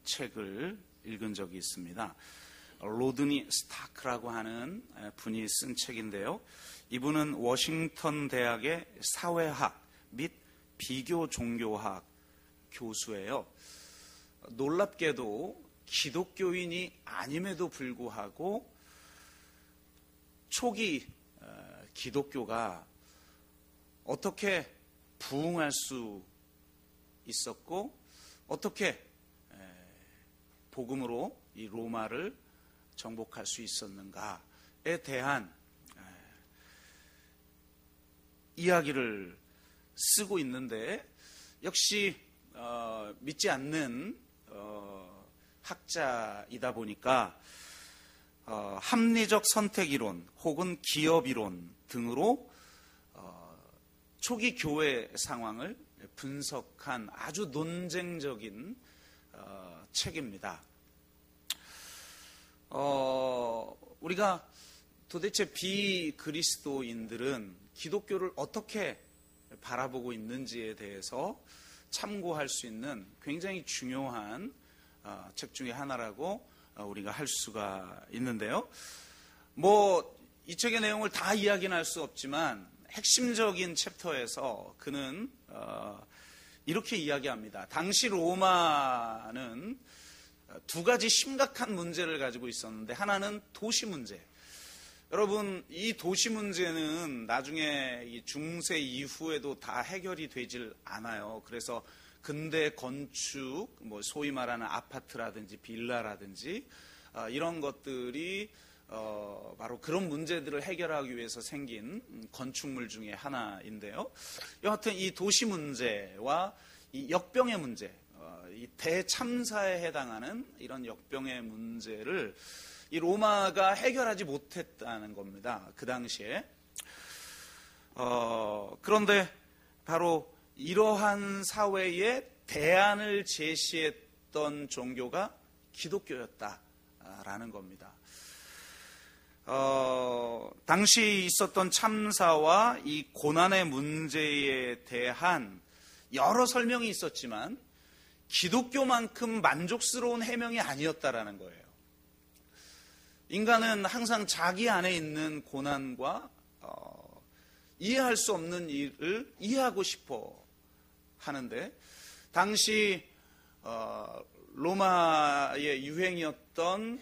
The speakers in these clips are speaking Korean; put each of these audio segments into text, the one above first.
책을 읽은 적이 있습니다. 로드니 스타크라고 하는 분이 쓴 책인데요. 이분은 워싱턴 대학의 사회학 및 비교 종교학 교수예요. 놀랍게도 기독교인이 아님에도 불구하고 초기 기독교가 어떻게 부흥할 수 있었고 어떻게 복음으로 이 로마를 정복할 수 있었는가에 대한 이야기를 쓰고 있는데 역시 믿지 않는 학자이다 보니까 합리적 선택이론 혹은 기업이론 등으로 초기 교회 상황을 분석한 아주 논쟁적인 책입니다. 우리가 도대체 비그리스도인들은 기독교를 어떻게 바라보고 있는지에 대해서 참고할 수 있는 굉장히 중요한 책 중에 하나라고 우리가 할 수가 있는데요. 이 책의 내용을 다 이야기는 할 수 없지만 핵심적인 챕터에서 그는 이렇게 이야기합니다. 당시 로마는 두 가지 심각한 문제를 가지고 있었는데 하나는 도시 문제. 여러분, 이 도시 문제는 나중에 이 중세 이후에도 다 해결이 되질 않아요. 그래서 근대 건축, 소위 말하는 아파트라든지 빌라라든지 이런 것들이 바로 그런 문제들을 해결하기 위해서 생긴 건축물 중에 하나인데요. 여하튼 이 도시 문제와 이 역병의 문제, 이 대참사에 해당하는 이런 역병의 문제를 이 로마가 해결하지 못했다는 겁니다. 그 당시에. 그런데 바로 이러한 사회에 대안을 제시했던 종교가 기독교였다라는 겁니다. 당시 있었던 참사와 이 고난의 문제에 대한 여러 설명이 있었지만 기독교만큼 만족스러운 해명이 아니었다라는 거예요. 인간은 항상 자기 안에 있는 고난과 이해할 수 없는 일을 이해하고 싶어 하는데 당시 로마의 유행이었던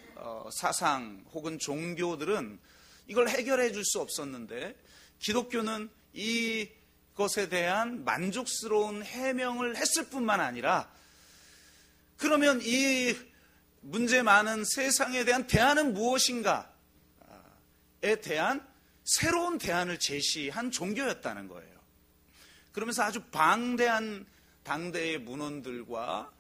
사상 혹은 종교들은 이걸 해결해 줄 수 없었는데 기독교는 이것에 대한 만족스러운 해명을 했을 뿐만 아니라 그러면 이 문제 많은 세상에 대한 대안은 무엇인가에 대한 새로운 대안을 제시한 종교였다는 거예요. 그러면서 아주 방대한 당대의 문헌들과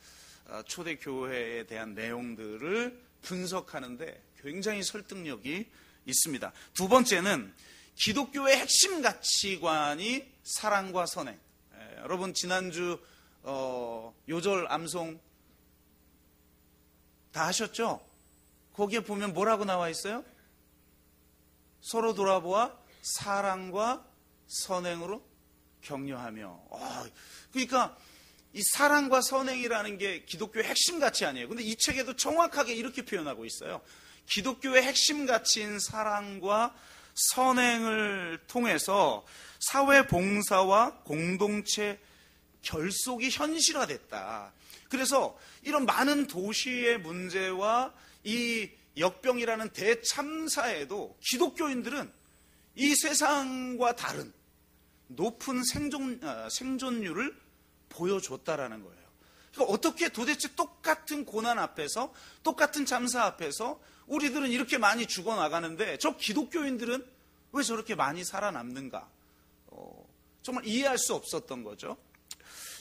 초대교회에 대한 내용들을 분석하는데 굉장히 설득력이 있습니다. 두 번째는 기독교의 핵심 가치관이 사랑과 선행. 여러분 지난주 요절 암송 다 하셨죠? 거기에 보면 뭐라고 나와 있어요? 서로 돌아보아 사랑과 선행으로 격려하며. 그러니까 이 사랑과 선행이라는 게 기독교의 핵심 가치 아니에요. 근데 이 책에도 정확하게 이렇게 표현하고 있어요. 기독교의 핵심 가치인 사랑과 선행을 통해서 사회 봉사와 공동체 결속이 현실화됐다. 그래서 이런 많은 도시의 문제와 이 역병이라는 대참사에도 기독교인들은 이 세상과 다른 높은 생존율을 보여줬다라는 거예요. 그러니까 어떻게 도대체 똑같은 고난 앞에서 똑같은 참사 앞에서 우리들은 이렇게 많이 죽어나가는데 저 기독교인들은 왜 저렇게 많이 살아남는가? 정말 이해할 수 없었던 거죠.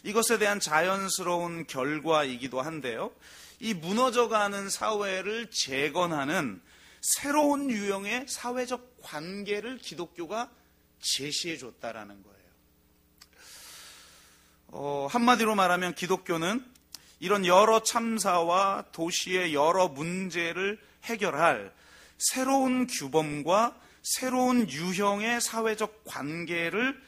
이것에 대한 자연스러운 결과이기도 한데요. 이 무너져가는 사회를 재건하는 새로운 유형의 사회적 관계를 기독교가 제시해 줬다라는 거예요. 한마디로 말하면 기독교는 이런 여러 참사와 도시의 여러 문제를 해결할 새로운 규범과 새로운 유형의 사회적 관계를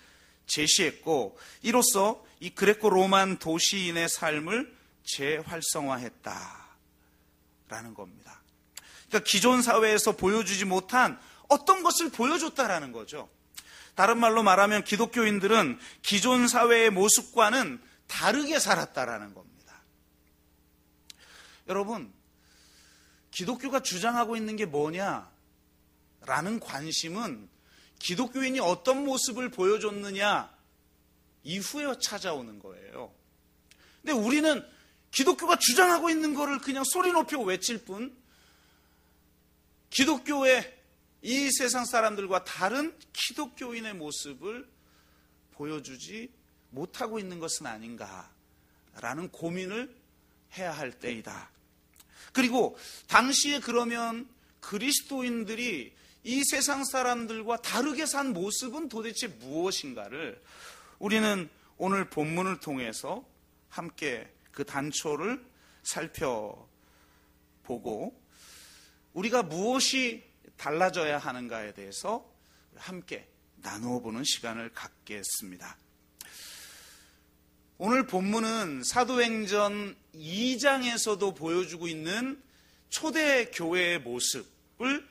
제시했고 이로써 이 그레코 로만 도시인의 삶을 재활성화했다. 라는 겁니다. 그러니까 기존 사회에서 보여주지 못한 어떤 것을 보여줬다라는 거죠. 다른 말로 말하면 기독교인들은 기존 사회의 모습과는 다르게 살았다라는 겁니다. 여러분, 기독교가 주장하고 있는 게 뭐냐라는 관심은 기독교인이 어떤 모습을 보여줬느냐 이후에 찾아오는 거예요. 근데 우리는 기독교가 주장하고 있는 거를 그냥 소리 높여 외칠 뿐 기독교의 이 세상 사람들과 다른 기독교인의 모습을 보여주지 못하고 있는 것은 아닌가라는 고민을 해야 할 때이다. 그리고 당시에 그러면 그리스도인들이 이 세상 사람들과 다르게 산 모습은 도대체 무엇인가를 우리는 오늘 본문을 통해서 함께 그 단초를 살펴보고 우리가 무엇이 달라져야 하는가에 대해서 함께 나누어 보는 시간을 갖겠습니다. 오늘 본문은 사도행전 2장에서도 보여주고 있는 초대교회의 모습을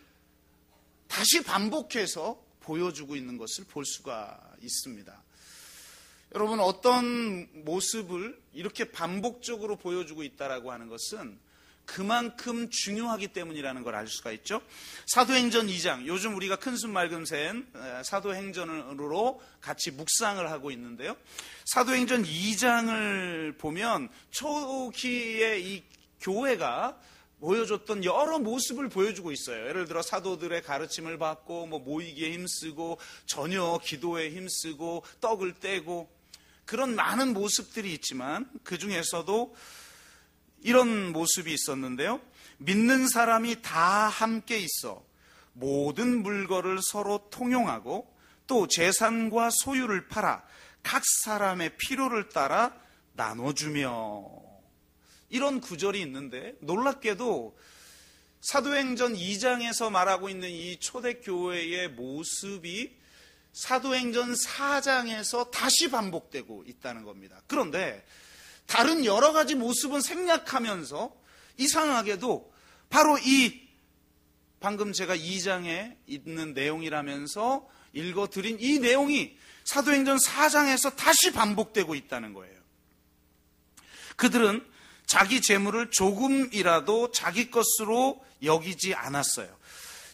다시 반복해서 보여주고 있는 것을 볼 수가 있습니다. 여러분, 어떤 모습을 이렇게 반복적으로 보여주고 있다라고 하는 것은 그만큼 중요하기 때문이라는 걸 알 수가 있죠. 사도행전 2장, 요즘 우리가 큰숨 맑은 샘 사도행전으로 같이 묵상을 하고 있는데요. 사도행전 2장을 보면 초기에 이 교회가 보여줬던 여러 모습을 보여주고 있어요. 예를 들어 사도들의 가르침을 받고 모이기에 힘쓰고 저녁 기도에 힘쓰고 떡을 떼고 그런 많은 모습들이 있지만 그 중에서도 이런 모습이 있었는데요. 믿는 사람이 다 함께 있어 모든 물건을 서로 통용하고 또 재산과 소유를 팔아 각 사람의 필요를 따라 나눠주며, 이런 구절이 있는데 놀랍게도 사도행전 2장에서 말하고 있는 이 초대교회의 모습이 사도행전 4장에서 다시 반복되고 있다는 겁니다. 그런데 다른 여러 가지 모습은 생략하면서 이상하게도 바로 이 방금 제가 2장에 있는 내용이라면서 읽어드린 이 내용이 사도행전 4장에서 다시 반복되고 있다는 거예요. 그들은 자기 재물을 조금이라도 자기 것으로 여기지 않았어요.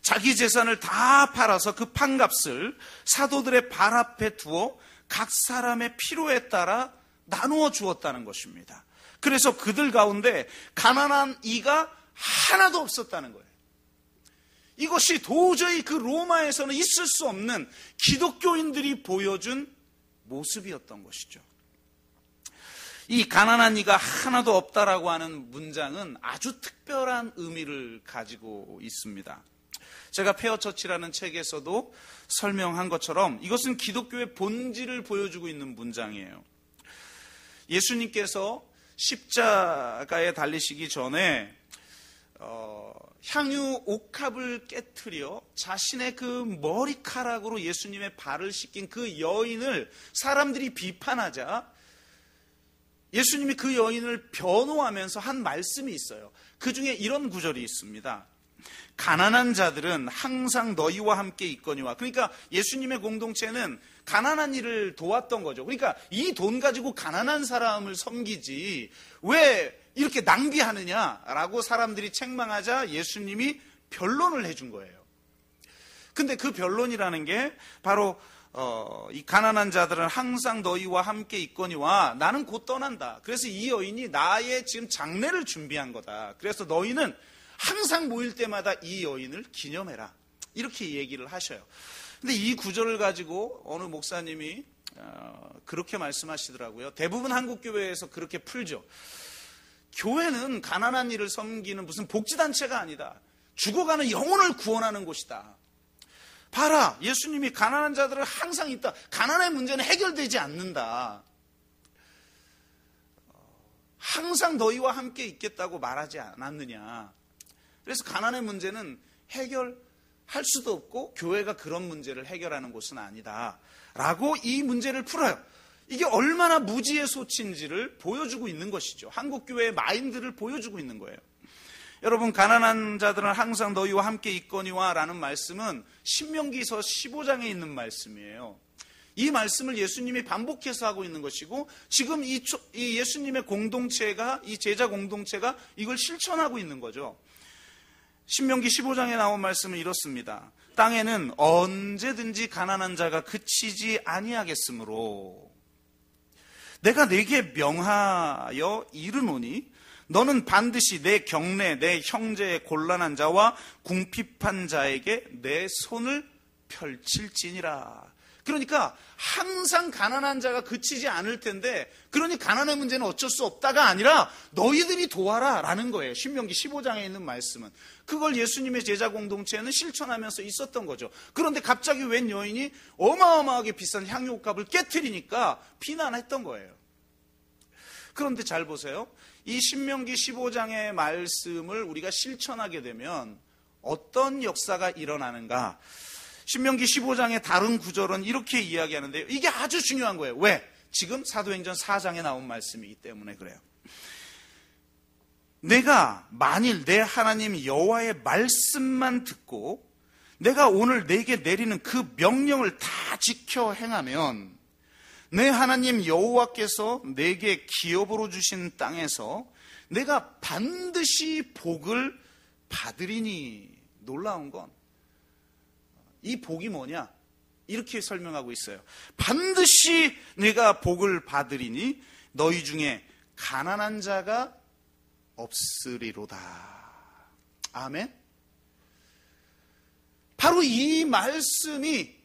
자기 재산을 다 팔아서 그 판값을 사도들의 발 앞에 두어 각 사람의 필요에 따라 나누어 주었다는 것입니다. 그래서 그들 가운데 가난한 이가 하나도 없었다는 거예요. 이것이 도저히 그 로마에서는 있을 수 없는 기독교인들이 보여준 모습이었던 것이죠. 이 가난한 이가 하나도 없다라고 하는 문장은 아주 특별한 의미를 가지고 있습니다. 제가 페어처치라는 책에서도 설명한 것처럼 이것은 기독교의 본질을 보여주고 있는 문장이에요. 예수님께서 십자가에 달리시기 전에 향유 옥합을 깨트려 자신의 그 머리카락으로 예수님의 발을 씻긴 그 여인을 사람들이 비판하자 예수님이 그 여인을 변호하면서 한 말씀이 있어요. 그 중에 이런 구절이 있습니다. 가난한 자들은 항상 너희와 함께 있거니와. 그러니까 예수님의 공동체는 가난한 이를 도왔던 거죠. 그러니까 이 돈 가지고 가난한 사람을 섬기지 왜 이렇게 낭비하느냐라고 사람들이 책망하자 예수님이 변론을 해준 거예요. 근데 그 변론이라는 게 바로 이 가난한 자들은 항상 너희와 함께 있거니와 나는 곧 떠난다. 그래서 이 여인이 나의 지금 장례를 준비한 거다. 그래서 너희는 항상 모일 때마다 이 여인을 기념해라. 이렇게 얘기를 하셔요. 근데 이 구절을 가지고 어느 목사님이 그렇게 말씀하시더라고요. 대부분 한국교회에서 그렇게 풀죠. 교회는 가난한 이를 섬기는 무슨 복지단체가 아니다. 죽어가는 영혼을 구원하는 곳이다. 봐라, 예수님이 가난한 자들은 항상 있다. 가난의 문제는 해결되지 않는다. 항상 너희와 함께 있겠다고 말하지 않았느냐. 그래서 가난의 문제는 해결할 수도 없고 교회가 그런 문제를 해결하는 곳은 아니다 라고 이 문제를 풀어요. 이게 얼마나 무지의 소치인지를 보여주고 있는 것이죠. 한국교회의 마인드를 보여주고 있는 거예요. 여러분, 가난한 자들은 항상 너희와 함께 있거니와 라는 말씀은 신명기서 15장에 있는 말씀이에요. 이 말씀을 예수님이 반복해서 하고 있는 것이고, 지금 이 예수님의 공동체가, 이 제자 공동체가 이걸 실천하고 있는 거죠. 신명기 15장에 나온 말씀은 이렇습니다. 땅에는 언제든지 가난한 자가 그치지 아니하겠으므로 내가 네게 명하여 이르노니 너는 반드시 내 경내 내 형제의 곤란한 자와 궁핍한 자에게 내 손을 펼칠지니라. 그러니까 항상 가난한 자가 그치지 않을 텐데, 그러니 가난의 문제는 어쩔 수 없다가 아니라 너희들이 도와라 라는 거예요. 신명기 15장에 있는 말씀은. 그걸 예수님의 제자 공동체는 실천하면서 있었던 거죠. 그런데 갑자기 웬 여인이 어마어마하게 비싼 향유값을 깨트리니까 비난했던 거예요. 그런데 잘 보세요. 이 신명기 15장의 말씀을 우리가 실천하게 되면 어떤 역사가 일어나는가? 신명기 15장의 다른 구절은 이렇게 이야기하는데요. 이게 아주 중요한 거예요. 왜? 지금 사도행전 4장에 나온 말씀이기 때문에 그래요. 내가 만일 내 하나님 여호와의 말씀만 듣고 내가 오늘 내게 내리는 그 명령을 다 지켜 행하면 내 하나님 여호와께서 내게 기업으로 주신 땅에서 내가 반드시 복을 받으리니. 놀라운 건 이 복이 뭐냐? 이렇게 설명하고 있어요. 반드시 내가 복을 받으리니 너희 중에 가난한 자가 없으리로다. 아멘. 바로 이 말씀이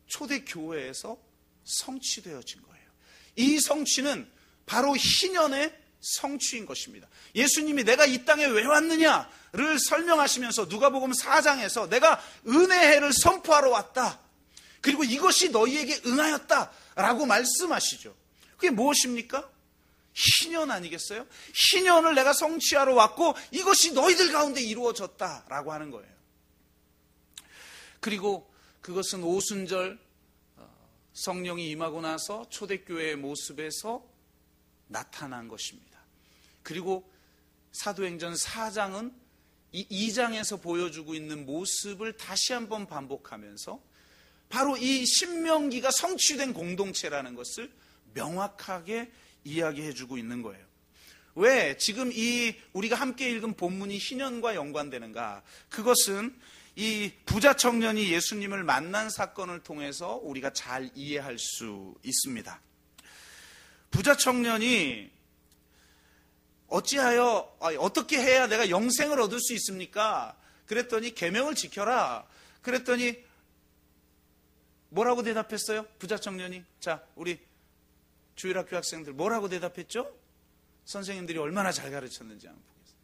초대교회에서 성취되어진 거예요. 이 성취는 바로 희년의 성취인 것입니다. 예수님이 내가 이 땅에 왜 왔느냐를 설명하시면서 누가복음 4장에서 내가 은혜해를 선포하러 왔다. 그리고 이것이 너희에게 응하였다라고 말씀하시죠. 그게 무엇입니까? 희년 아니겠어요? 희년을 내가 성취하러 왔고 이것이 너희들 가운데 이루어졌다라고 하는 거예요. 그리고 그것은 오순절 성령이 임하고 나서 초대교회의 모습에서 나타난 것입니다. 그리고 사도행전 4장은 이 2장에서 보여주고 있는 모습을 다시 한번 반복하면서 바로 이 신명기가 성취된 공동체라는 것을 명확하게 이야기해주고 있는 거예요. 왜 지금 이 우리가 함께 읽은 본문이 희년과 연관되는가? 그것은 이 부자 청년이 예수님을 만난 사건을 통해서 우리가 잘 이해할 수 있습니다. 부자 청년이 어찌하여 어떻게 해야 내가 영생을 얻을 수 있습니까? 그랬더니 계명을 지켜라. 그랬더니 뭐라고 대답했어요? 부자 청년이. 자, 우리 주일학교 학생들 뭐라고 대답했죠? 선생님들이 얼마나 잘 가르쳤는지 한번 보겠습니다.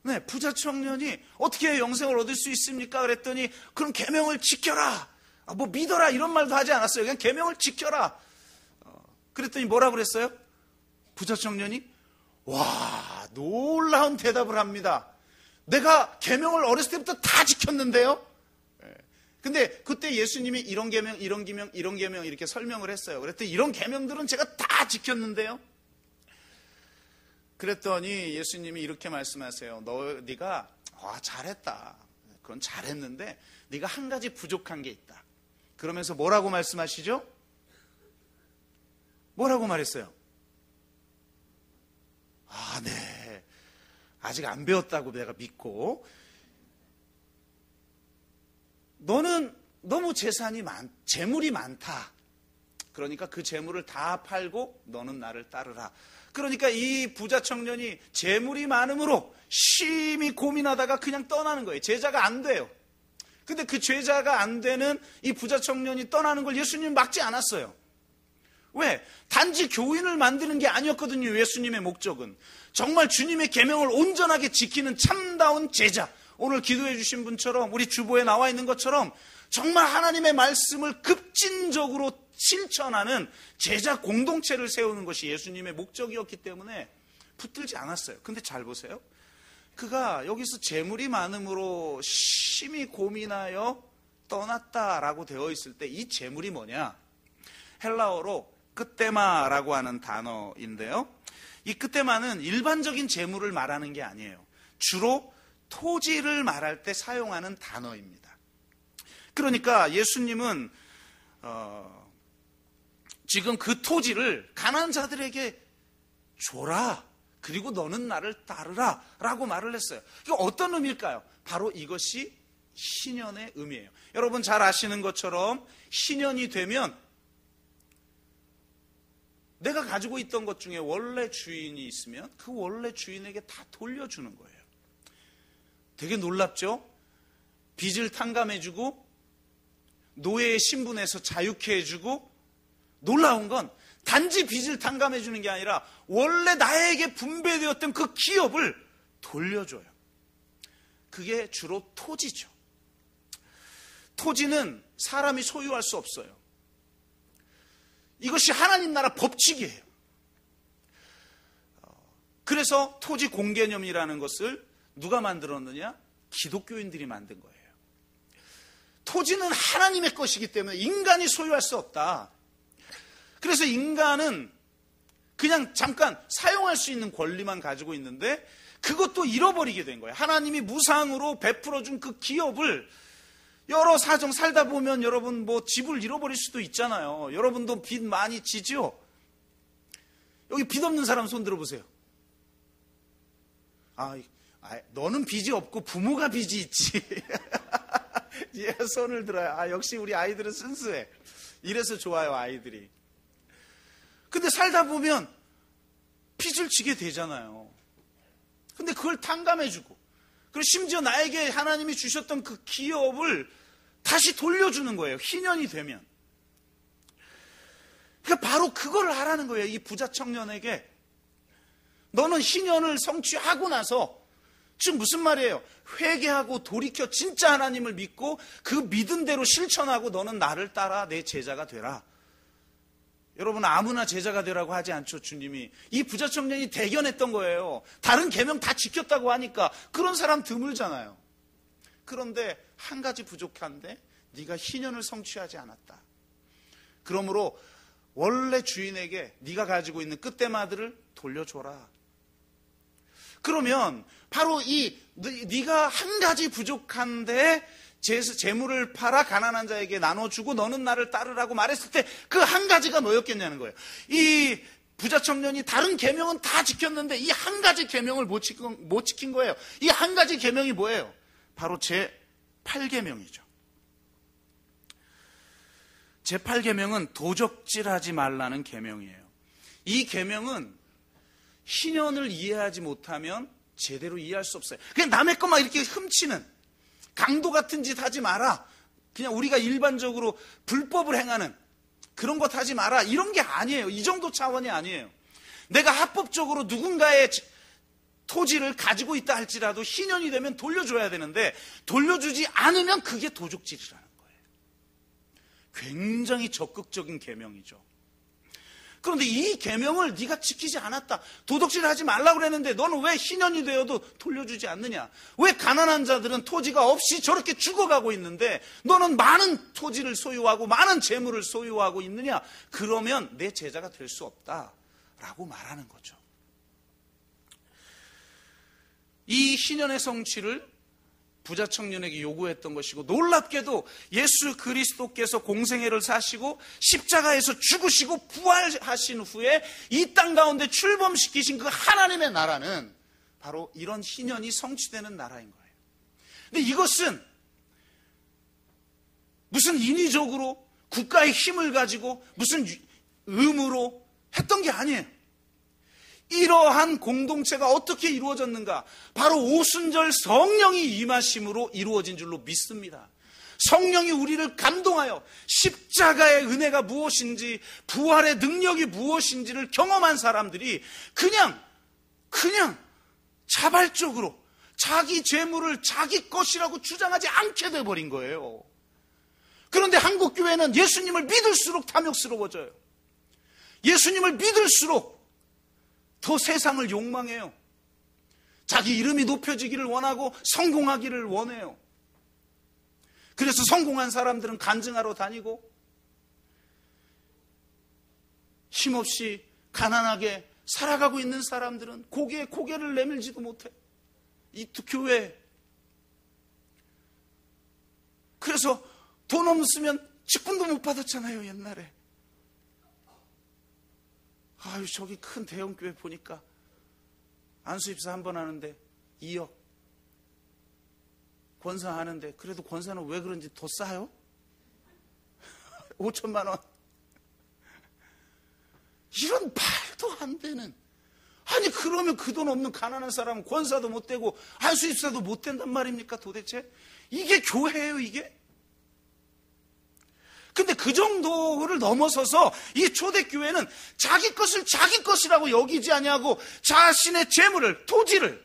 네, 부자 청년이 어떻게 해야 영생을 얻을 수 있습니까? 그랬더니 그럼 계명을 지켜라. 뭐 믿어라 이런 말도 하지 않았어요. 그냥 계명을 지켜라. 그랬더니 뭐라고 그랬어요? 부자 청년이 와, 놀라운 대답을 합니다. 내가 계명을 어렸을 때부터 다 지켰는데요. 근데 그때 예수님이 이런 계명, 이런 계명, 이런 계명 이렇게 설명을 했어요. 그랬더니 이런 계명들은 제가 다 지켰는데요. 그랬더니 예수님이 이렇게 말씀하세요. 네가 잘했다. 그건 잘했는데 네가 한 가지 부족한 게 있다. 그러면서 뭐라고 말씀하시죠? 뭐라고 말했어요? 네. 아직 안 배웠다고 내가 믿고 너는 너무 재물이 많다. 그러니까 그 재물을 다 팔고 너는 나를 따르라. 그러니까 이 부자 청년이 재물이 많음으로 심히 고민하다가 그냥 떠나는 거예요. 제자가 안 돼요. 근데 그 제자가 안 되는 이 부자 청년이 떠나는 걸 예수님은 막지 않았어요. 왜? 단지 교인을 만드는 게 아니었거든요. 예수님의 목적은. 정말 주님의 계명을 온전하게 지키는 참다운 제자. 오늘 기도해 주신 분처럼 우리 주보에 나와 있는 것처럼 정말 하나님의 말씀을 급진적으로 실천하는 제자 공동체를 세우는 것이 예수님의 목적이었기 때문에 붙들지 않았어요. 근데 잘 보세요. 그가 여기서 재물이 많음으로 심히 고민하여 떠났다라고 되어 있을 때 이 재물이 뭐냐? 헬라어로 끄떼마라고 하는 단어인데요. 이 끄떼마는 일반적인 재물을 말하는 게 아니에요. 주로 토지를 말할 때 사용하는 단어입니다. 그러니까 예수님은 지금 그 토지를 가난한 자들에게 줘라. 그리고 너는 나를 따르라 라고 말을 했어요. 이게 어떤 의미일까요? 바로 이것이 희년의 의미예요. 여러분 잘 아시는 것처럼 희년이 되면 내가 가지고 있던 것 중에 원래 주인이 있으면 그 원래 주인에게 다 돌려주는 거예요. 되게 놀랍죠? 빚을 탕감해주고 노예의 신분에서 자유케 해주고, 놀라운 건 단지 빚을 탕감해주는 게 아니라 원래 나에게 분배되었던 그 기업을 돌려줘요. 그게 주로 토지죠. 토지는 사람이 소유할 수 없어요. 이것이 하나님 나라 법칙이에요. 그래서 토지 공개념이라는 것을 누가 만들었느냐? 기독교인들이 만든 거예요. 토지는 하나님의 것이기 때문에 인간이 소유할 수 없다. 그래서 인간은 그냥 잠깐 사용할 수 있는 권리만 가지고 있는데 그것도 잃어버리게 된 거예요. 하나님이 무상으로 베풀어준 그 기업을 여러 사정 살다 보면 여러분 뭐 집을 잃어버릴 수도 있잖아요. 여러분도 빚 많이 지죠? 여기 빚 없는 사람 손 들어보세요. 너는 빚이 없고 부모가 빚이 있지. 예, 손을 들어요. 역시 우리 아이들은 순수해. 이래서 좋아요, 아이들이. 근데 살다 보면 빚을 지게 되잖아요. 근데 그걸 탕감해주고, 그리고 심지어 나에게 하나님이 주셨던 그 기업을 다시 돌려주는 거예요. 희년이 되면. 그러니까 바로 그걸 하라는 거예요. 이 부자 청년에게. 너는 희년을 성취하고 나서, 지금 무슨 말이에요? 회개하고 돌이켜 진짜 하나님을 믿고 그 믿은 대로 실천하고 너는 나를 따라 내 제자가 되라. 여러분 아무나 제자가 되라고 하지 않죠. 주님이. 이 부자 청년이 대견했던 거예요. 다른 계명 다 지켰다고 하니까 그런 사람 드물잖아요. 그런데 한 가지 부족한데 네가 희년을 성취하지 않았다. 그러므로 원래 주인에게 네가 가지고 있는 끄떼마들을 돌려줘라. 그러면 바로 이 네가 한 가지 부족한데 재물을 팔아 가난한 자에게 나눠주고 너는 나를 따르라고 말했을 때 그 한 가지가 뭐였겠냐는 거예요. 이 부자 청년이 다른 계명은 다 지켰는데 이 한 가지 계명을 못 지킨 거예요. 이 한 가지 계명이 뭐예요? 바로 제8계명이죠. 제8계명은 도적질하지 말라는 계명이에요. 이 계명은 희년을 이해하지 못하면 제대로 이해할 수 없어요. 그냥 남의 것만 이렇게 훔치는, 강도 같은 짓 하지 마라, 그냥 우리가 일반적으로 불법을 행하는 그런 것 하지 마라, 이런 게 아니에요. 이 정도 차원이 아니에요. 내가 합법적으로 누군가의 토지를 가지고 있다 할지라도 희년이 되면 돌려줘야 되는데 돌려주지 않으면 그게 도적질이라는 거예요. 굉장히 적극적인 계명이죠. 그런데 이 계명을 네가 지키지 않았다. 도둑질 하지 말라고 그랬는데 너는 왜 희년이 되어도 돌려주지 않느냐? 왜 가난한 자들은 토지가 없이 저렇게 죽어가고 있는데 너는 많은 토지를 소유하고 많은 재물을 소유하고 있느냐? 그러면 내 제자가 될 수 없다라고 말하는 거죠. 이 희년의 성취를 부자 청년에게 요구했던 것이고, 놀랍게도 예수 그리스도께서 공생애를 사시고 십자가에서 죽으시고 부활하신 후에 이 땅 가운데 출범시키신 그 하나님의 나라는 바로 이런 희년이 성취되는 나라인 거예요. 근데 이것은 무슨 인위적으로 국가의 힘을 가지고 무슨 의무로 했던 게 아니에요. 이러한 공동체가 어떻게 이루어졌는가? 바로 오순절 성령이 임하심으로 이루어진 줄로 믿습니다. 성령이 우리를 감동하여 십자가의 은혜가 무엇인지, 부활의 능력이 무엇인지를 경험한 사람들이 그냥 자발적으로 자기 재물을 자기 것이라고 주장하지 않게 돼버린 거예요. 그런데 한국 교회는 예수님을 믿을수록 탐욕스러워져요. 예수님을 믿을수록 더 세상을 욕망해요. 자기 이름이 높여지기를 원하고 성공하기를 원해요. 그래서 성공한 사람들은 간증하러 다니고 힘없이 가난하게 살아가고 있는 사람들은 고개에 고개를 내밀지도 못해. 이 교회. 그래서 돈 없으면 직분도 못 받았잖아요, 옛날에. 아유, 저기 큰 대형교회 보니까 안수입사 한 번 하는데 2억. 권사 하는데, 그래도 권사는 왜 그런지 더 싸요? 5천만 원. 이런 말도 안 되는. 아니, 그러면 그 돈 없는 가난한 사람은 권사도 못 되고 안수입사도 못 된단 말입니까, 도대체? 이게 교회예요, 이게? 근데 그 정도를 넘어서서 이 초대교회는 자기 것을 자기 것이라고 여기지 아니하고 자신의 재물을, 토지를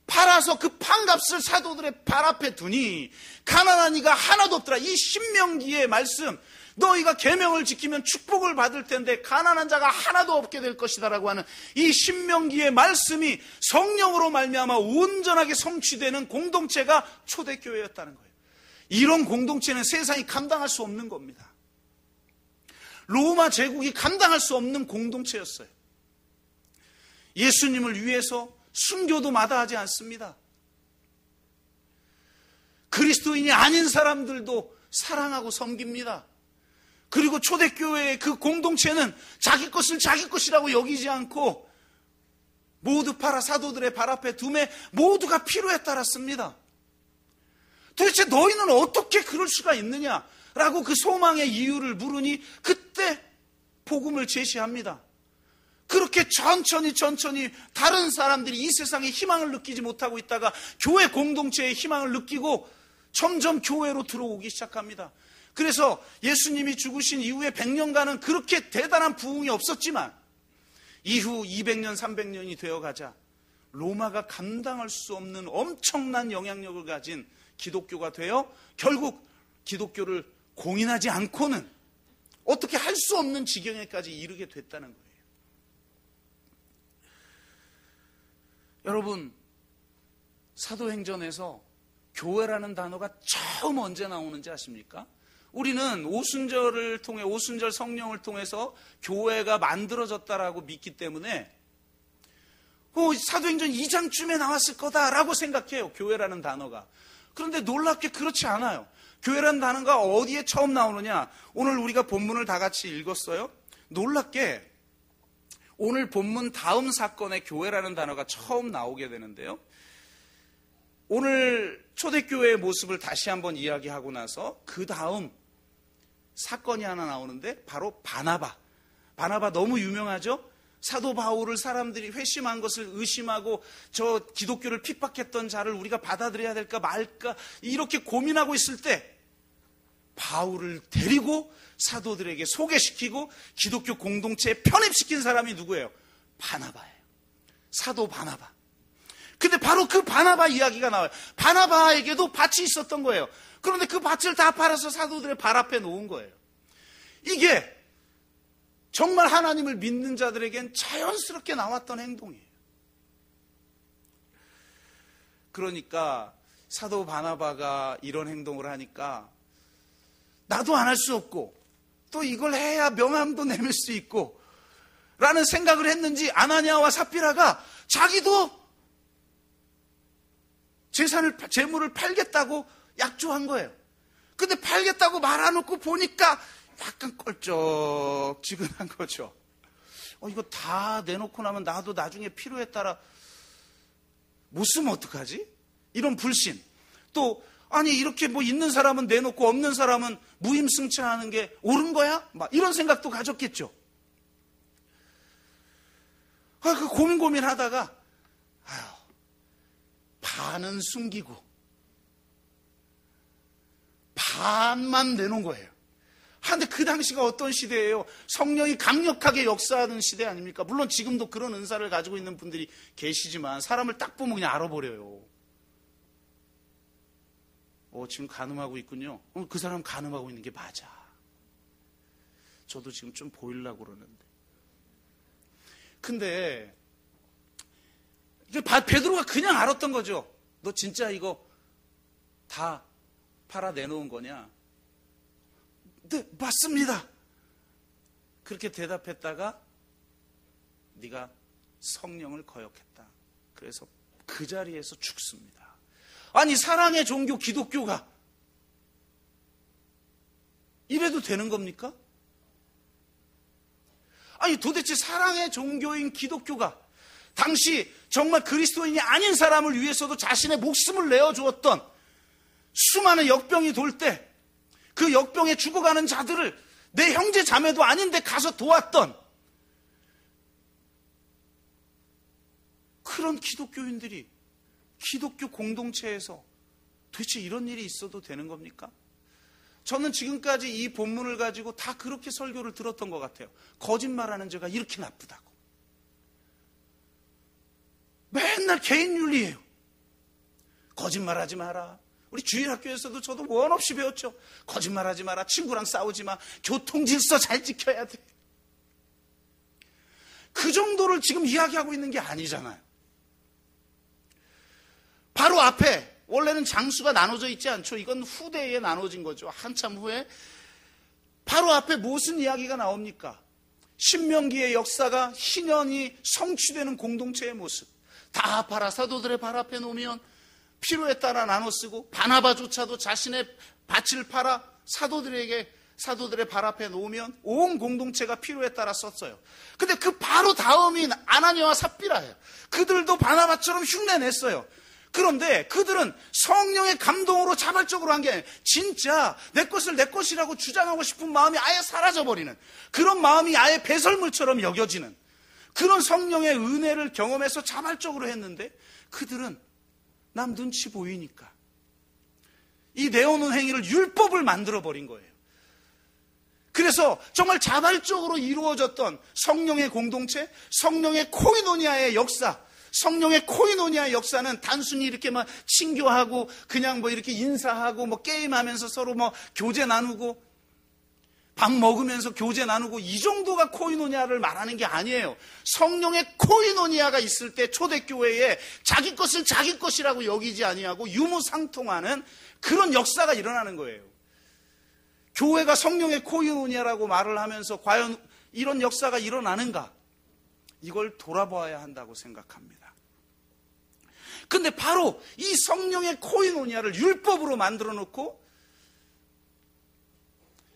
팔아서 그 판값을 사도들의 발 앞에 두니 가난한 이가 하나도 없더라. 이 신명기의 말씀, 너희가 계명을 지키면 축복을 받을 텐데 가난한 자가 하나도 없게 될 것이다라고 하는 이 신명기의 말씀이 성령으로 말미암아 온전하게 성취되는 공동체가 초대교회였다는 거예요. 이런 공동체는 세상이 감당할 수 없는 겁니다. 로마 제국이 감당할 수 없는 공동체였어요. 예수님을 위해서 순교도 마다하지 않습니다. 그리스도인이 아닌 사람들도 사랑하고 섬깁니다. 그리고 초대교회의 그 공동체는 자기 것을 자기 것이라고 여기지 않고 모두 팔아 사도들의 발 앞에 두매 모두가 필요에 따랐습니다. 도대체 너희는 어떻게 그럴 수가 있느냐라고 그 소망의 이유를 물으니 그때 복음을 제시합니다. 그렇게 천천히 다른 사람들이 이 세상에 희망을 느끼지 못하고 있다가 교회 공동체의 희망을 느끼고 점점 교회로 들어오기 시작합니다. 그래서 예수님이 죽으신 이후에 100년간은 그렇게 대단한 부흥이 없었지만 이후 200년, 300년이 되어가자 로마가 감당할 수 없는 엄청난 영향력을 가진 기독교가 되어 결국 기독교를 공인하지 않고는 어떻게 할 수 없는 지경에까지 이르게 됐다는 거예요. 여러분, 사도행전에서 교회라는 단어가 처음 언제 나오는지 아십니까? 우리는 오순절을 통해, 오순절 성령을 통해서 교회가 만들어졌다라고 믿기 때문에 사도행전 2장쯤에 나왔을 거다라고 생각해요, 교회라는 단어가. 그런데 놀랍게 그렇지 않아요. 교회라는 단어가 어디에 처음 나오느냐? 오늘 우리가 본문을 다 같이 읽었어요. 놀랍게 오늘 본문 다음 사건에 교회라는 단어가 처음 나오게 되는데요. 오늘 초대교회의 모습을 다시 한번 이야기하고 나서 그 다음 사건이 하나 나오는데 바로 바나바. 바나바 너무 유명하죠? 사도 바울을 사람들이 회심한 것을 의심하고 저 기독교를 핍박했던 자를 우리가 받아들여야 될까 말까 이렇게 고민하고 있을 때 바울을 데리고 사도들에게 소개시키고 기독교 공동체에 편입시킨 사람이 누구예요? 바나바예요. 사도 바나바. 근데 바로 그 바나바 이야기가 나와요. 바나바에게도 밭이 있었던 거예요. 그런데 그 밭을 다 팔아서 사도들의 발 앞에 놓은 거예요. 이게 정말 하나님을 믿는 자들에겐 자연스럽게 나왔던 행동이에요. 그러니까 사도 바나바가 이런 행동을 하니까 나도 안 할 수 없고 또 이걸 해야 명함도 내밀 수 있고 라는 생각을 했는지 아나니아와 삽비라가 자기도 재물을 팔겠다고 약조한 거예요. 근데 팔겠다고 말 안 놓고 보니까 약간 껄쩍지근한 거죠. 이거 다 내놓고 나면 나도 나중에 필요에 따라 못 쓰면 어떡하지? 이런 불신. 또 아니 이렇게 뭐 있는 사람은 내놓고 없는 사람은 무임승차하는 게 옳은 거야? 막 이런 생각도 가졌겠죠. 그 고민하다가 반은 숨기고 반만 내놓은 거예요. 근데 그 당시가 어떤 시대예요? 성령이 강력하게 역사하는 시대 아닙니까? 물론 지금도 그런 은사를 가지고 있는 분들이 계시지만 사람을 딱 보면 그냥 알아버려요. 지금 간음하고 있군요. 그 사람 간음하고 있는 게 맞아. 저도 지금 좀 보이려고 그러는데. 근데 베드로가 그냥 알았던 거죠. 너 진짜 이거 다 팔아 내놓은 거냐? 네, 맞습니다. 그렇게 대답했다가 네가 성령을 거역했다. 그래서 그 자리에서 죽습니다. 아니, 사랑의 종교 기독교가 이래도 되는 겁니까? 아니, 도대체 사랑의 종교인 기독교가 당시 정말 그리스도인이 아닌 사람을 위해서도 자신의 목숨을 내어주었던 수많은 역병이 돌 때 그 역병에 죽어가는 자들을 내 형제 자매도 아닌데 가서 도왔던 그런 기독교인들이 기독교 공동체에서 도대체 이런 일이 있어도 되는 겁니까? 저는 지금까지 이 본문을 가지고 다 그렇게 설교를 들었던 것 같아요. 거짓말하는 죄가 이렇게 나쁘다고. 맨날 개인 윤리예요. 거짓말하지 마라. 우리 주일학교에서도 저도 원 없이 배웠죠. 거짓말하지 마라. 친구랑 싸우지 마. 교통질서 잘 지켜야 돼. 그 정도를 지금 이야기하고 있는 게 아니잖아요. 바로 앞에 원래는 장수가 나눠져 있지 않죠. 이건 후대에 나눠진 거죠. 한참 후에. 바로 앞에 무슨 이야기가 나옵니까? 신명기의 역사가 희년이 성취되는 공동체의 모습. 다 팔아 사도들의 발 앞에 놓으면 필요에 따라 나눠 쓰고, 바나바조차도 자신의 밭을 팔아 사도들의 발 앞에 놓으면 온 공동체가 필요에 따라 썼어요. 근데 그 바로 다음이 아나니아와 삽비라예요. 그들도 바나바처럼 흉내냈어요. 그런데 그들은 성령의 감동으로 자발적으로 한 게 아니에요. 진짜 내 것을 내 것이라고 주장하고 싶은 마음이 아예 사라져버리는, 그런 마음이 아예 배설물처럼 여겨지는 그런 성령의 은혜를 경험해서 자발적으로 했는데, 그들은 남 눈치 보이니까 이 내어놓은 행위를 율법을 만들어버린 거예요. 그래서 정말 자발적으로 이루어졌던 성령의 공동체, 성령의 코이노니아의 역사, 성령의 코이노니아의 역사는 단순히 이렇게 막 친교하고 그냥 뭐 이렇게 인사하고 뭐 게임하면서 서로 뭐 교제 나누고 밥 먹으면서 교제 나누고 이 정도가 코이노니아를 말하는 게 아니에요. 성령의 코이노니아가 있을 때 초대교회에 자기 것을 자기 것이라고 여기지 아니하고 유무상통하는 그런 역사가 일어나는 거예요. 교회가 성령의 코이노니아라고 말을 하면서 과연 이런 역사가 일어나는가? 이걸 돌아봐야 한다고 생각합니다. 근데 바로 이 성령의 코이노니아를 율법으로 만들어 놓고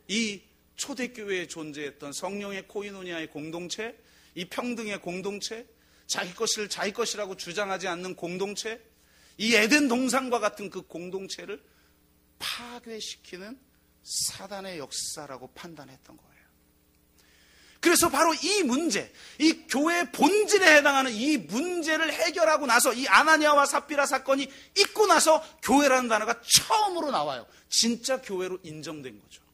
이 초대교회에 존재했던 성령의 코이노니아의 공동체, 이 평등의 공동체, 자기 것을 자기 것이라고 주장하지 않는 공동체, 이 에덴 동산과 같은 그 공동체를 파괴시키는 사단의 역사라고 판단했던 거예요. 그래서 바로 이 문제, 이 교회의 본질에 해당하는 이 문제를 해결하고 나서 이 아나니아와 삽비라 사건이 있고 나서 교회라는 단어가 처음으로 나와요. 진짜 교회로 인정된 거죠.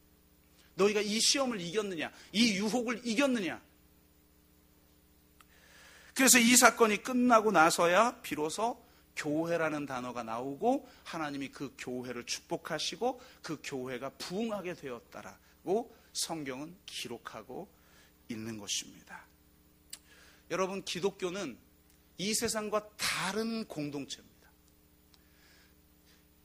너희가 이 시험을 이겼느냐, 이 유혹을 이겼느냐. 그래서 이 사건이 끝나고 나서야 비로소 교회라는 단어가 나오고 하나님이 그 교회를 축복하시고 그 교회가 부흥하게 되었다라고 성경은 기록하고 있는 것입니다. 여러분, 기독교는 이 세상과 다른 공동체입니다.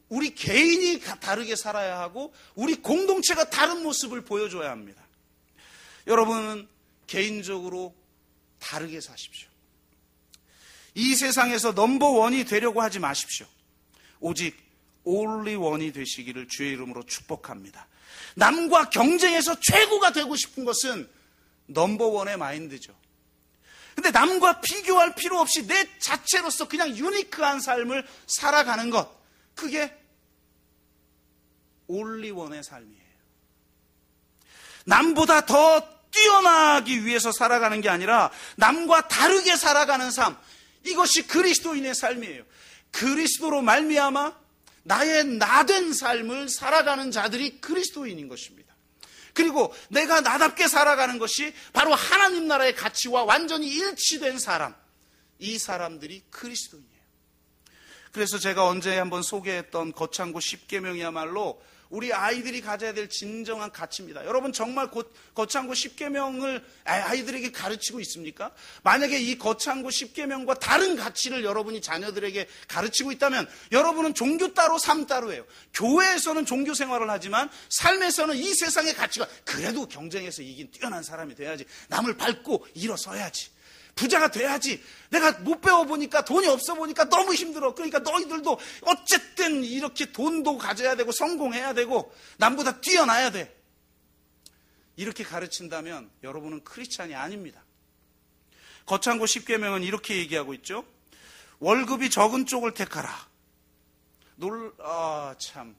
우리 개인이 다르게 살아야 하고 우리 공동체가 다른 모습을 보여줘야 합니다. 여러분은 개인적으로 다르게 사십시오. 이 세상에서 넘버원이 되려고 하지 마십시오. 오직 올리원이 되시기를 주의 이름으로 축복합니다. 남과 경쟁해서 최고가 되고 싶은 것은 넘버원의 마인드죠. 근데 남과 비교할 필요 없이 내 자체로서 그냥 유니크한 삶을 살아가는 것, 그게 올리원의 삶이에요. 남보다 더 뛰어나기 위해서 살아가는 게 아니라 남과 다르게 살아가는 삶, 이것이 그리스도인의 삶이에요. 그리스도로 말미암아 나의 나된 삶을 살아가는 자들이 그리스도인인 것입니다. 그리고 내가 나답게 살아가는 것이 바로 하나님 나라의 가치와 완전히 일치된 사람, 이 사람들이 그리스도인이에요. 그래서 제가 언제 한번 소개했던 거창고 10계명이야말로 우리 아이들이 가져야 될 진정한 가치입니다. 여러분 정말 거창고 10계명을 아이들에게 가르치고 있습니까? 만약에 이 거창고 10계명과 다른 가치를 여러분이 자녀들에게 가르치고 있다면 여러분은 종교 따로 삶 따로예요. 교회에서는 종교 생활을 하지만 삶에서는 이 세상의 가치가 그래도 경쟁에서 이긴 뛰어난 사람이 돼야지. 남을 밟고 일어서야지. 부자가 돼야지. 내가 못 배워보니까 돈이 없어 보니까 너무 힘들어. 그러니까 너희들도 어쨌든 이렇게 돈도 가져야 되고 성공해야 되고 남보다 뛰어나야 돼. 이렇게 가르친다면 여러분은 크리스찬이 아닙니다. 거창고 10계명은 이렇게 얘기하고 있죠. 월급이 적은 쪽을 택하라. 참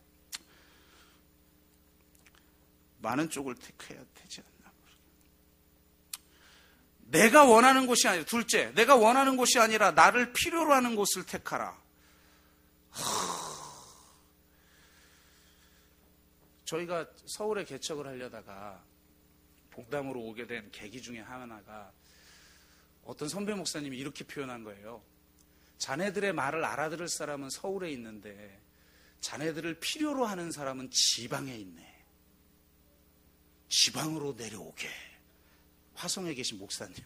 많은 쪽을 택해야 되지 않나. 내가 원하는 곳이 아니라, 둘째, 내가 원하는 곳이 아니라 나를 필요로 하는 곳을 택하라. 저희가 서울에 개척을 하려다가 복담으로 오게 된 계기 중에 하나가 어떤 선배 목사님이 이렇게 표현한 거예요. 자네들의 말을 알아들을 사람은 서울에 있는데 자네들을 필요로 하는 사람은 지방에 있네. 지방으로 내려오게. 화성에 계신 목사님이.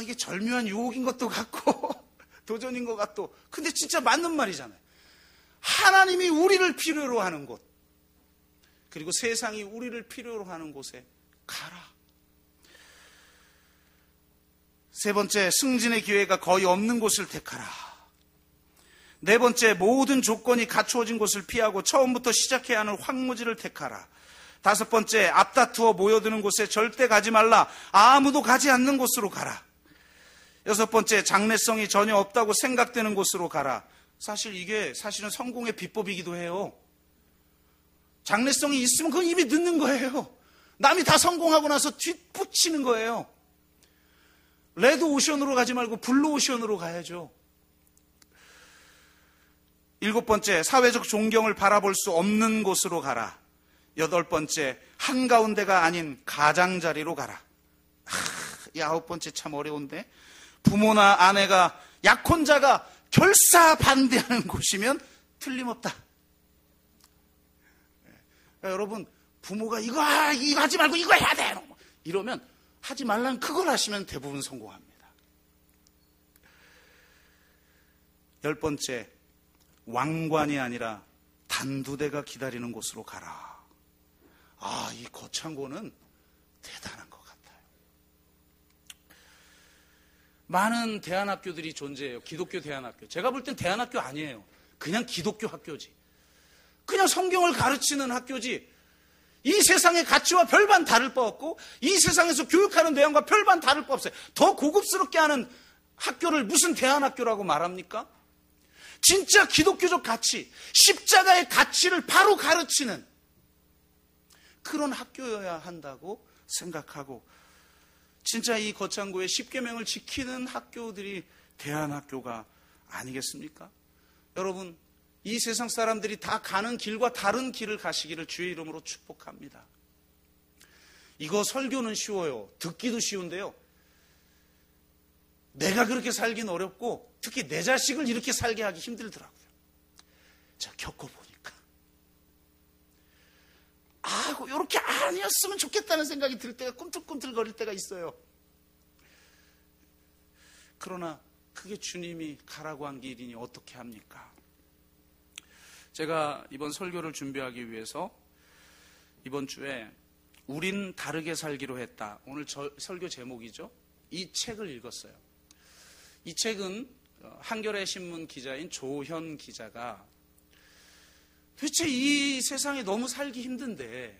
이게 절묘한 유혹인 것도 같고 도전인 것 같고, 근데 진짜 맞는 말이잖아요. 하나님이 우리를 필요로 하는 곳, 그리고 세상이 우리를 필요로 하는 곳에 가라. 세 번째, 승진의 기회가 거의 없는 곳을 택하라. 네 번째, 모든 조건이 갖추어진 곳을 피하고 처음부터 시작해야 하는 황무지를 택하라. 다섯 번째, 앞다투어 모여드는 곳에 절대 가지 말라. 아무도 가지 않는 곳으로 가라. 여섯 번째, 장래성이 전혀 없다고 생각되는 곳으로 가라. 이게 사실은 성공의 비법이기도 해요. 장래성이 있으면 그건 이미 늦는 거예요. 남이 다 성공하고 나서 뒷붙이는 거예요. 레드 오션으로 가지 말고 블루 오션으로 가야죠. 일곱 번째, 사회적 존경을 바라볼 수 없는 곳으로 가라. 여덟 번째, 한가운데가 아닌 가장자리로 가라. 아홉 번째 참 어려운데, 부모나 아내가 약혼자가 결사 반대하는 곳이면 틀림없다. 그러니까 여러분, 부모가 이거 하지 말고 이거 해야 돼 이러면 하지 말라는 그걸 하시면 대부분 성공합니다. 열 번째, 왕관이 아니라 단두대가 기다리는 곳으로 가라. 이 거창고는 대단한 것 같아요. 많은 대안학교들이 존재해요. 기독교 대안학교. 제가 볼 땐 대안학교 아니에요. 그냥 기독교 학교지. 그냥 성경을 가르치는 학교지. 이 세상의 가치와 별반 다를 바 없고 이 세상에서 교육하는 내용과 별반 다를 바 없어요. 더 고급스럽게 하는 학교를 무슨 대안학교라고 말합니까? 진짜 기독교적 가치, 십자가의 가치를 바로 가르치는 그런 학교여야 한다고 생각하고, 진짜 이 거창고의 10계명을 지키는 학교들이 대안학교가 아니겠습니까? 여러분, 이 세상 사람들이 다 가는 길과 다른 길을 가시기를 주의 이름으로 축복합니다. 이거 설교는 쉬워요. 듣기도 쉬운데요. 내가 그렇게 살긴 어렵고 특히 내 자식을 이렇게 살게 하기 힘들더라고요. 자, 겪어보니까. 이렇게 아니었으면 좋겠다는 생각이 들 때가 꿈틀꿈틀거릴 때가 있어요. 그러나 그게 주님이 가라고 한 길이니 어떻게 합니까? 제가 이번 설교를 준비하기 위해서 이번 주에 우린 다르게 살기로 했다. 오늘 설교 제목이죠. 이 책을 읽었어요. 이 책은 한겨레 신문 기자인 조현 기자가 도대체 이 세상에 너무 살기 힘든데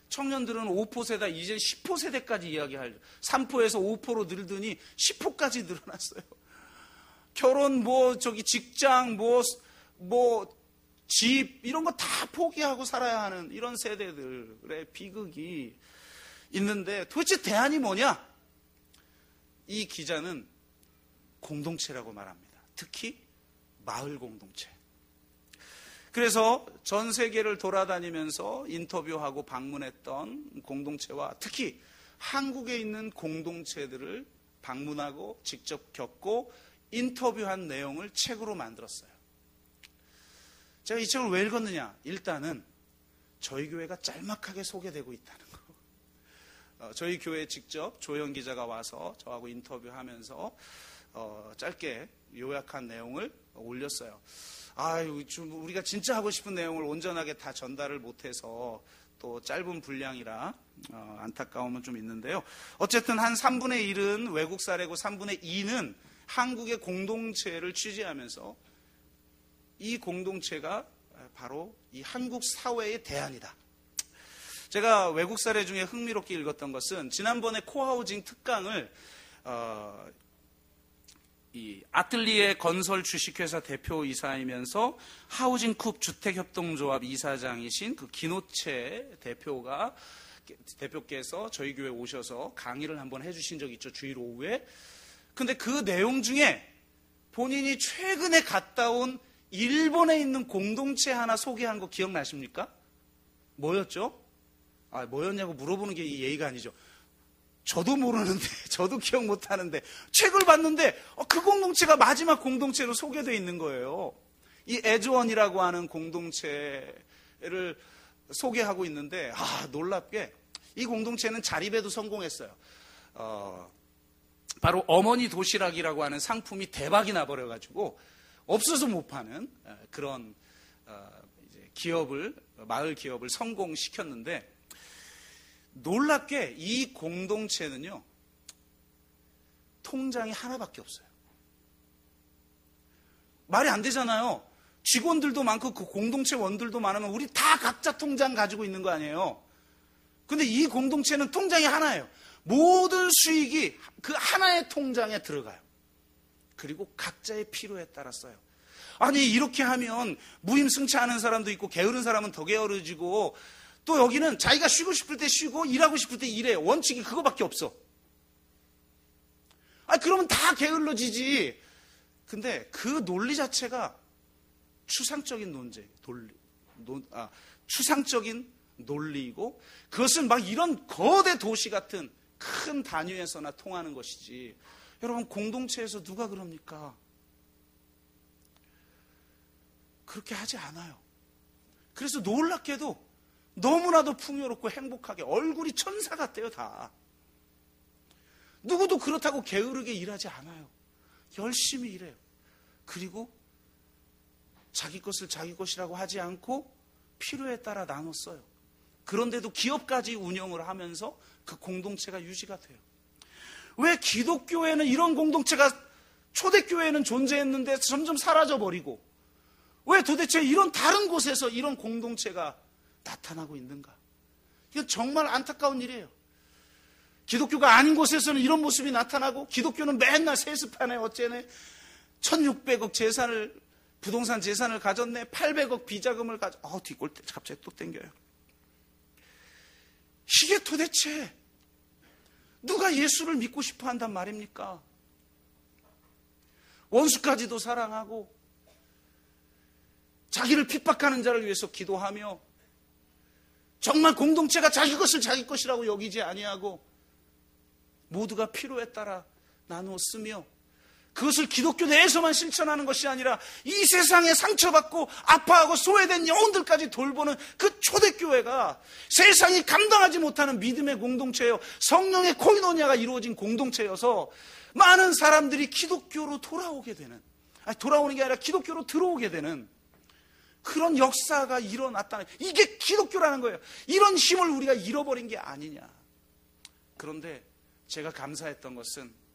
청년들은 5포세다 이제 10포세대까지 이야기할 3포에서 5포로 늘더니 10포까지 늘어났어요. 결혼 직장 집 이런 거 다 포기하고 살아야 하는 이런 세대들의 비극이 있는데 도대체 대안이 뭐냐? 이 기자는 공동체라고 말합니다. 특히 마을 공동체. 그래서 전 세계를 돌아다니면서 인터뷰하고 방문했던 공동체와 특히 한국에 있는 공동체들을 방문하고 직접 겪고 인터뷰한 내용을 책으로 만들었어요. 제가 이 책을 왜 읽었느냐? 일단은 저희 교회가 짤막하게 소개되고 있다는 거. 저희 교회에 직접 조영 기자가 와서 저하고 인터뷰하면서 짧게 요약한 내용을 올렸어요. 우리가 진짜 하고 싶은 내용을 온전하게 다 전달을 못해서 또 짧은 분량이라 안타까움은 좀 있는데요. 어쨌든 한 3분의 1은 외국 사례고 3분의 2는 한국의 공동체를 취재하면서 이 공동체가 바로 이 한국 사회의 대안이다. 제가 외국 사례 중에 흥미롭게 읽었던 것은 지난번에 코하우징 특강을 이 아틀리에 건설 주식회사 대표이사이면서 하우징쿱 주택협동조합 이사장이신 그 기노체 대표께서 저희 교회에 오셔서 강의를 한번 해주신 적이 있죠. 주일 오후에. 근데 그 내용 중에 본인이 최근에 갔다 온 일본에 있는 공동체 하나 소개한 거 기억나십니까? 뭐였죠? 뭐였냐고 물어보는 게 예의가 아니죠. 저도 모르는데, 저도 기억 못하는데 책을 봤는데 그 공동체가 마지막 공동체로 소개되어 있는 거예요. 이 에즈원이라고 하는 공동체를 소개하고 있는데 놀랍게 이 공동체는 자립에도 성공했어요. 바로 어머니 도시락이라고 하는 상품이 대박이 나버려가지고 없어서 못 파는 그런 마을 기업을 성공시켰는데, 놀랍게 이 공동체는요, 통장이 하나밖에 없어요. 말이 안 되잖아요. 직원들도 많고 그 공동체원들도 많으면 우리 다 각자 통장 가지고 있는 거 아니에요. 근데 이 공동체는 통장이 하나예요. 모든 수익이 그 하나의 통장에 들어가요. 그리고 각자의 필요에 따라 써요. 아니, 이렇게 하면 무임승차하는 사람도 있고 게으른 사람은 더 게으르지고, 또 여기는 자기가 쉬고 싶을 때 쉬고 일하고 싶을 때 일해. 원칙이 그거밖에 없어. 그러면 다 게을러지지. 근데 그 논리 자체가 추상적인 추상적인 논리이고, 그것은 막 이런 거대 도시 같은 큰 단위에서나 통하는 것이지. 여러분, 공동체에서 누가 그럽니까? 그렇게 하지 않아요. 그래서 놀랍게도 너무나도 풍요롭고 행복하게 얼굴이 천사 같아요, 다. 누구도 그렇다고 게으르게 일하지 않아요. 열심히 일해요. 그리고 자기 것을 자기 것이라고 하지 않고 필요에 따라 나눠 써요. 그런데도 기업까지 운영을 하면서 그 공동체가 유지가 돼요. 왜 기독교회는 이런 공동체가 초대교회는 존재했는데 점점 사라져버리고, 왜 도대체 이런 다른 곳에서 이런 공동체가 나타나고 있는가? 이건 정말 안타까운 일이에요. 기독교가 아닌 곳에서는 이런 모습이 나타나고, 기독교는 맨날 세습하네, 어째네, 1600억 부동산 재산을 가졌네, 800억 비자금을 뒷골 갑자기 또 땡겨요. 이게 도대체 누가 예수를 믿고 싶어 한단 말입니까? 원수까지도 사랑하고, 자기를 핍박하는 자를 위해서 기도하며, 정말 공동체가 자기 것을 자기 것이라고 여기지 아니하고 모두가 필요에 따라 나누어 쓰며, 그것을 기독교 내에서만 실천하는 것이 아니라 이 세상에 상처받고 아파하고 소외된 영혼들까지 돌보는 그 초대교회가 세상이 감당하지 못하는 믿음의 공동체예요. 성령의 코이노니아가 이루어진 공동체여서 많은 사람들이 기독교로 돌아오게 되는, 돌아오는 게 아니라 기독교로 들어오게 되는 그런 역사가 일어났다는, 이게 기독교라는 거예요. 이런 힘을 우리가 잃어버린 게 아니냐. 그런데 제가 감사했던 것은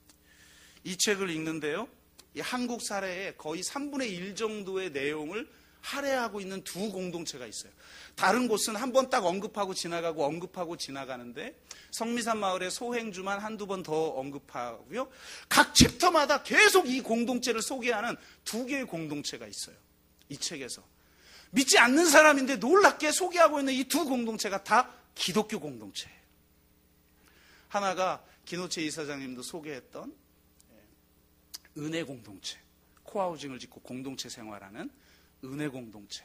이 책을 읽는데요, 이 한국 사례의 거의 3분의 1 정도의 내용을 할애하고 있는 두 공동체가 있어요. 다른 곳은 한 번 딱 언급하고 지나가는데 성미산 마을의 소행주만 한두 번 더 언급하고요, 각 챕터마다 계속 이 공동체를 소개하는 두 개의 공동체가 있어요. 이 책에서 믿지 않는 사람인데 놀랍게 소개하고 있는 이 두 공동체가 다 기독교 공동체예요. 하나가 기노체 이사장님도 소개했던 은혜 공동체, 코하우징을 짓고 공동체 생활하는 은혜 공동체.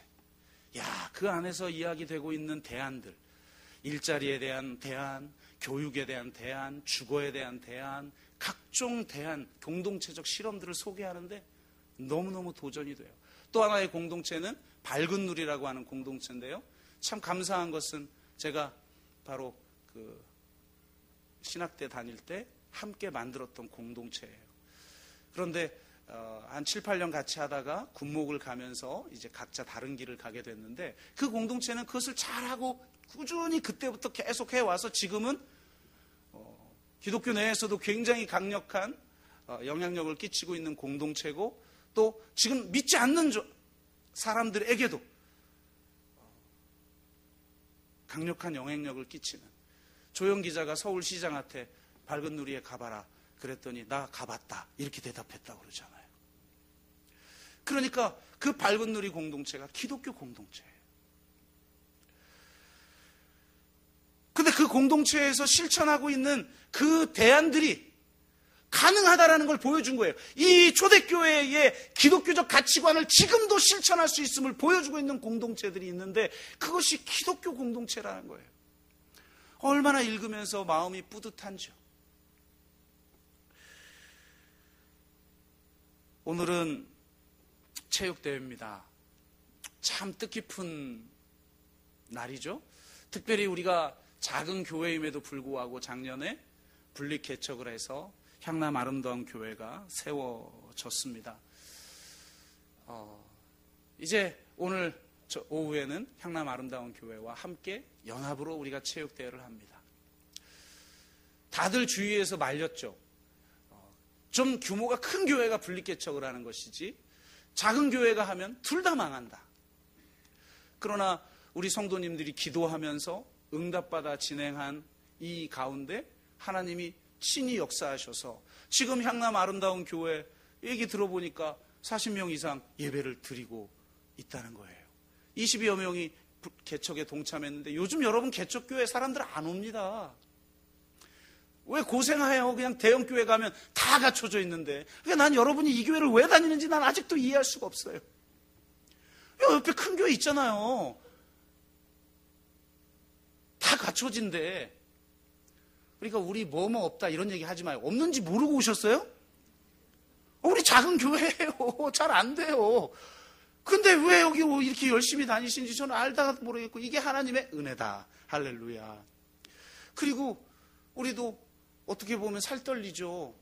그 안에서 이야기되고 있는 대안들, 일자리에 대한 대안, 교육에 대한 대안, 주거에 대한 대안, 각종 대안, 공동체적 실험들을 소개하는데 너무너무 도전이 돼요. 또 하나의 공동체는 밝은 누리라고 하는 공동체인데요. 참 감사한 것은 제가 바로 그 신학대 다닐 때 함께 만들었던 공동체예요. 그런데 한 7, 8년 같이 하다가 군목을 가면서 이제 각자 다른 길을 가게 됐는데 그 공동체는 그것을 잘하고 꾸준히 그때부터 계속 해와서 지금은 기독교 내에서도 굉장히 강력한 영향력을 끼치고 있는 공동체고 또 지금 믿지 않는 사람들에게도 강력한 영향력을 끼치는 조영 기자가 서울시장한테 밝은 누리에 가봐라 그랬더니 나 가봤다 이렇게 대답했다고 그러잖아요. 그러니까 그 밝은 누리 공동체가 기독교 공동체예요. 근데 그 공동체에서 실천하고 있는 그 대안들이 가능하다라는 걸 보여준 거예요. 이 초대교회의 기독교적 가치관을 지금도 실천할 수 있음을 보여주고 있는 공동체들이 있는데 그것이 기독교 공동체라는 거예요. 얼마나 읽으면서 마음이 뿌듯한지요. 오늘은 체육대회입니다. 참 뜻깊은 날이죠. 특별히 우리가 작은 교회임에도 불구하고 작년에 분립 개척을 해서 향남 아름다운 교회가 세워졌습니다. 이제 오늘 오후에는 향남 아름다운 교회와 함께 연합으로 우리가 체육대회를 합니다. 다들 주위에서 말렸죠. 좀 규모가 큰 교회가 분립 개척을 하는 것이지 작은 교회가 하면 둘 다 망한다. 그러나 우리 성도님들이 기도하면서 응답받아 진행한 이 가운데 하나님이 친히 역사하셔서 지금 향남 아름다운 교회 얘기 들어보니까 40명 이상 예배를 드리고 있다는 거예요. 20여 명이 개척에 동참했는데 요즘 여러분 개척교회 사람들 안 옵니다. 왜 고생해요? 그냥 대형교회 가면 다 갖춰져 있는데. 그러니까 난 여러분이 이 교회를 왜 다니는지 난 아직도 이해할 수가 없어요. 옆에 큰 교회 있잖아요. 다 갖춰진데. 그러니까 우리 뭐뭐 없다 이런 얘기 하지 마요. 없는지 모르고 오셨어요? 우리 작은 교회예요. 잘 안 돼요. 근데 왜 여기 이렇게 열심히 다니시는지 저는 알다가도 모르겠고 이게 하나님의 은혜다. 할렐루야. 그리고 우리도 어떻게 보면 살떨리죠.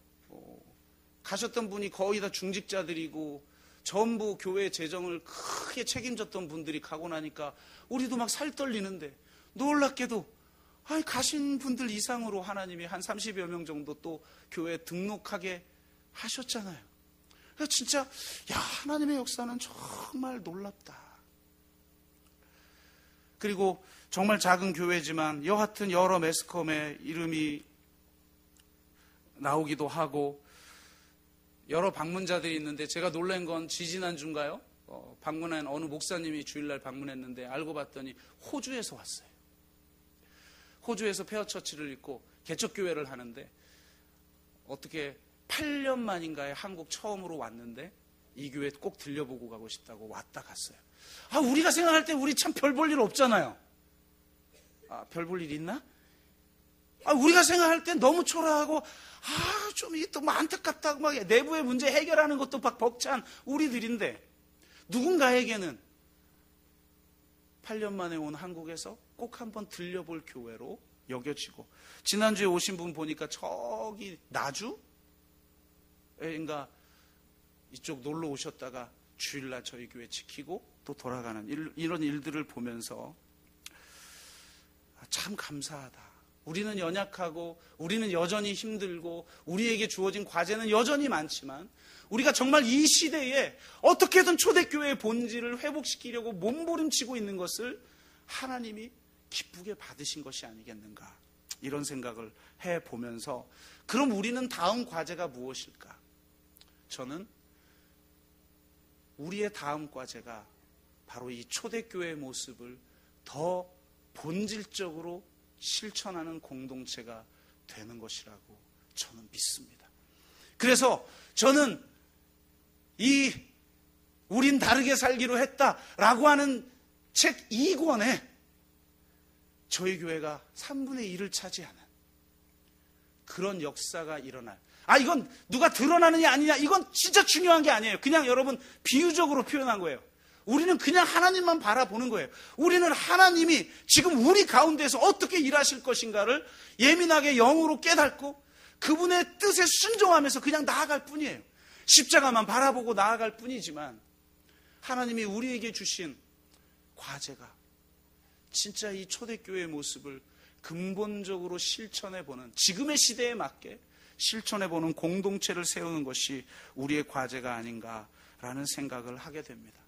가셨던 분이 거의 다 중직자들이고 전부 교회 재정을 크게 책임졌던 분들이 가고 나니까 우리도 막 살떨리는데 놀랍게도 가신 분들 이상으로 하나님이 한 30여 명 정도 또 교회에 등록하게 하셨잖아요. 그래서 진짜 하나님의 역사는 정말 놀랍다. 그리고 정말 작은 교회지만 여하튼 여러 매스컴에 이름이 나오기도 하고 여러 방문자들이 있는데 제가 놀란 건 지지난주인가요? 방문한 어느 목사님이 주일날 방문했는데 알고 봤더니 호주에서 왔어요. 호주에서 페어처치를 읽고 개척교회를 하는데 어떻게 8년 만인가에 한국 처음으로 왔는데 이 교회 꼭 들려보고 가고 싶다고 왔다 갔어요. 우리가 생각할 때 우리 참 별 볼 일 없잖아요. 별 볼 일 있나? 우리가 생각할 때 너무 초라하고 좀 또 뭐 안타깝다고 막 내부의 문제 해결하는 것도 막 벅찬 우리들인데 누군가에게는 8년 만에 온 한국에서 꼭 한번 들려볼 교회로 여겨지고 지난주에 오신 분 보니까 저기 나주인가 이쪽 놀러 오셨다가 주일날 저희 교회 지키고 또 돌아가는 이런 일들을 보면서 참 감사하다. 우리는 연약하고 우리는 여전히 힘들고 우리에게 주어진 과제는 여전히 많지만 우리가 정말 이 시대에 어떻게든 초대교회의 본질을 회복시키려고 몸부림치고 있는 것을 하나님이 기쁘게 받으신 것이 아니겠는가 이런 생각을 해보면서 그럼 우리는 다음 과제가 무엇일까? 저는 우리의 다음 과제가 바로 이 초대교회의 모습을 더 본질적으로 실천하는 공동체가 되는 것이라고 저는 믿습니다. 그래서 저는 우린 다르게 살기로 했다라고 하는 책 2권에 저희 교회가 3분의 1을 차지하는 그런 역사가 일어날. 이건 누가 드러나느냐 아니냐 이건 진짜 중요한 게 아니에요. 그냥 여러분 비유적으로 표현한 거예요. 우리는 그냥 하나님만 바라보는 거예요. 우리는 하나님이 지금 우리 가운데서 어떻게 일하실 것인가를 예민하게 영으로 깨닫고 그분의 뜻에 순종하면서 그냥 나아갈 뿐이에요. 십자가만 바라보고 나아갈 뿐이지만 하나님이 우리에게 주신 과제가 진짜 이 초대교회의 모습을 근본적으로 실천해보는, 지금의 시대에 맞게 실천해보는 공동체를 세우는 것이 우리의 과제가 아닌가라는 생각을 하게 됩니다.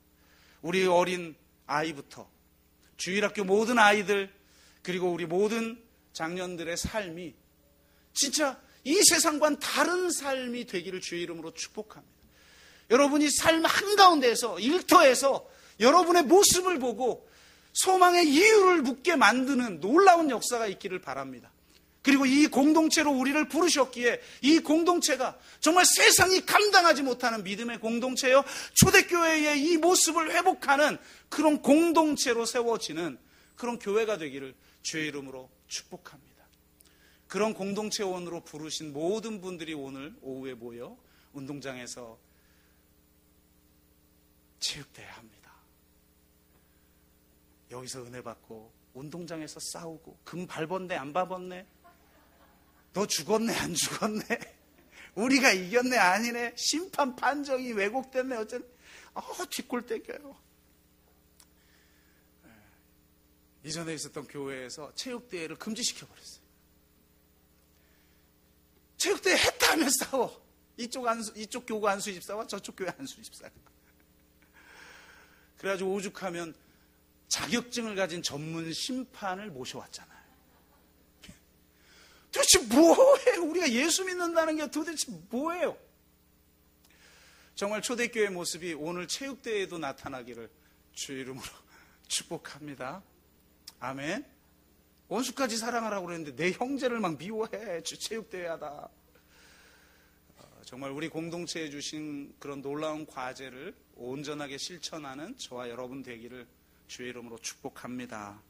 우리 어린 아이부터 주일학교 모든 아이들, 그리고 우리 모든 장년들의 삶이 진짜 이 세상과는 다른 삶이 되기를 주의 이름으로 축복합니다. 여러분이 삶 한가운데에서, 일터에서 여러분의 모습을 보고 소망의 이유를 묻게 만드는 놀라운 역사가 있기를 바랍니다. 그리고 이 공동체로 우리를 부르셨기에 이 공동체가 정말 세상이 감당하지 못하는 믿음의 공동체요, 초대교회의 이 모습을 회복하는 그런 공동체로 세워지는 그런 교회가 되기를 주의 이름으로 축복합니다. 그런 공동체원으로 부르신 모든 분들이 오늘 오후에 모여 운동장에서 체육대회 합니다. 여기서 은혜 받고 운동장에서 싸우고 금 밟았네 안 밟았네, 너 죽었네 안 죽었네, 우리가 이겼네 아니네, 심판 판정이 왜곡됐네 어쨌든 뒷골 땡겨요. 이전에 있었던 교회에서 체육대회를 금지시켜버렸어요. 체육대회 했다 하면 싸워. 이쪽 교구 안수집사와 저쪽 교회 안수집사. 그래가지고 오죽하면 자격증을 가진 전문 심판을 모셔왔잖아요. 도대체 뭐예요? 우리가 예수 믿는다는 게 도대체 뭐예요? 정말 초대교회의 모습이 오늘 체육대회에도 나타나기를 주의 이름으로 축복합니다. 아멘. 원수까지 사랑하라고 그랬는데 내 형제를 막 미워해. 체육대회 하다. 정말 우리 공동체에 주신 그런 놀라운 과제를 온전하게 실천하는 저와 여러분 되기를 주의 이름으로 축복합니다.